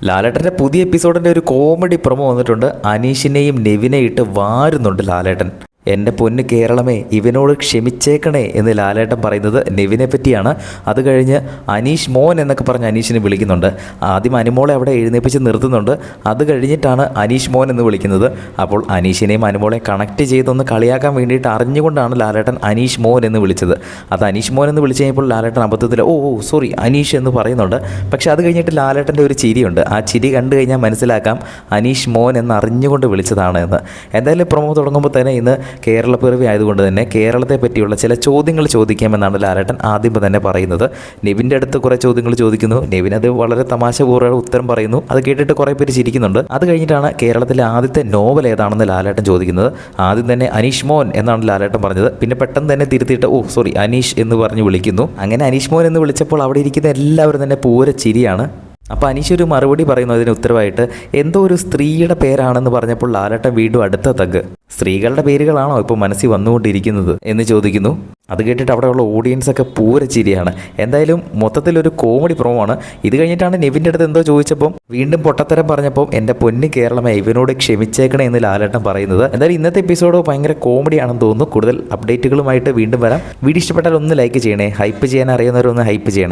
ലാലേട്ടൻ്റെ പുതിയ എപ്പിസോഡിൻ്റെ ഒരു കോമഡി പ്രൊമോ വന്നിട്ടുണ്ട്. അനീഷിനെയും നെവിനെയും ഇട്ട് വാരുന്നുണ്ട് ലാലേട്ടൻ. എൻ്റെ പൊന്ന് കേരളമേ, ഇവനോട് ക്ഷമിച്ചേക്കണേ എന്ന് ലാലേട്ടൻ പറയുന്നത് നെവിനെ പറ്റിയാണ്. അത് കഴിഞ്ഞ് അനീഷ് മോൻ എന്നൊക്കെ പറഞ്ഞ് അനീഷിനെ വിളിക്കുന്നുണ്ട്. ആദ്യം അനുമോളെ അവിടെ എഴുന്നേപ്പിച്ച് നിർത്തുന്നുണ്ട്. അത് കഴിഞ്ഞിട്ടാണ് അനീഷ് മോൻ എന്ന് വിളിക്കുന്നത്. അപ്പോൾ അനീഷിനെയും അനുമോളെ കണക്ട് ചെയ്തൊന്ന് കളിയാക്കാൻ വേണ്ടിയിട്ട് അറിഞ്ഞുകൊണ്ടാണ് ലാലേട്ടൻ അനീഷ് മോൻ എന്ന് വിളിച്ചത്. അത് അനീഷ് മോൻ എന്ന് വിളിച്ച് കഴിഞ്ഞപ്പോൾ ലാലേട്ടൻ അബദ്ധത്തിൽ സോറി അനീഷ് എന്ന് പറയുന്നുണ്ട്. പക്ഷേ അത് കഴിഞ്ഞിട്ട് ലാലേട്ടൻ്റെ ഒരു ചിരിയുണ്ട്. ആ ചിരി കണ്ടു കഴിഞ്ഞാൽ മനസ്സിലാക്കാം അനീഷ് മോൻ എന്ന് അറിഞ്ഞുകൊണ്ട് വിളിച്ചതാണ് എന്ന്. എന്തായാലും പ്രൊമോ തുടങ്ങുമ്പോൾ തന്നെ ഇന്ന് കേരളപ്പിറവി ആയതുകൊണ്ട് തന്നെ കേരളത്തെ പറ്റിയുള്ള ചില ചോദ്യങ്ങൾ ചോദിക്കാമെന്നാണ് ലാലേട്ടൻ ആദ്യം തന്നെ പറയുന്നത്. നെവിൻ്റെ അടുത്ത് കുറേ ചോദ്യങ്ങൾ ചോദിക്കുന്നു. നെവിൻ അത് വളരെ തമാശപൂർവ്വം ഉത്തരം പറയുന്നു. അത് കേട്ടിട്ട് കുറേ പേര് ചിരിക്കുന്നുണ്ട്. അത് കഴിഞ്ഞിട്ടാണ് കേരളത്തിലെ ആദ്യത്തെ നോവൽ ഏതാണെന്ന് ലാലേട്ടൻ ചോദിക്കുന്നത്. ആദ്യം തന്നെ അനീഷ് മോൻ എന്നാണ് ലാലേട്ടൻ പറഞ്ഞത്. പിന്നെ പെട്ടെന്ന് തന്നെ തിരുത്തിയിട്ട് സോറി അനീഷ് എന്ന് പറഞ്ഞ് വിളിക്കുന്നു. അങ്ങനെ അനീഷ് മോൻ എന്ന് വിളിച്ചപ്പോൾ അവിടെ ഇരിക്കുന്ന എല്ലാവരും തന്നെ പൂര ചിരിയാണ്. അപ്പോൾ അനീഷ് ഒരു മറുപടി പറയുന്നു അതിന് ഉത്തരവായിട്ട്. എന്തോ ഒരു സ്ത്രീയുടെ പേരാണെന്ന് പറഞ്ഞപ്പോൾ ലാലേട്ടൻ വീണ്ടും അടുത്ത തഗ് സ്ത്രീകളുടെ പേരുകളാണോ ഇപ്പോൾ മനസ്സിൽ വന്നുകൊണ്ടിരിക്കുന്നത് എന്ന് ചോദിക്കുന്നു. അത് കേട്ടിട്ട് അവിടെയുള്ള ഓഡിയൻസൊക്കെ പൂര ചിരിയാണ്. എന്തായാലും മൊത്തത്തിലൊരു കോമഡി പ്രൊമോ ആണ്. ഇത് കഴിഞ്ഞിട്ടാണ് നെവിൻ്റെ അടുത്ത് എന്തോ ചോദിച്ചപ്പോൾ വീണ്ടും പൊട്ടത്തരം പറഞ്ഞപ്പോൾ എൻ്റെ പൊന്ന് കേരളമേ ഇവനോട് ക്ഷമിച്ചേക്കണേ എന്ന് ലാലേട്ടൻ പറയുന്നത്. എന്തായാലും ഇന്നത്തെ എപ്പിസോഡ് ഭയങ്കര കോമഡിയാണെന്ന് തോന്നുന്നു. കൂടുതൽ അപ്ഡേറ്റുകളുമായിട്ട് വീണ്ടും വരാം. വീഡിയോ ഇഷ്ടപ്പെട്ടാൽ ഒന്ന് ലൈക്ക് ചെയ്യണേ. ഹൈപ്പ് ചെയ്യാൻ അറിയുന്നവരൊന്ന് ഹൈപ്പ് ചെയ്യണേ.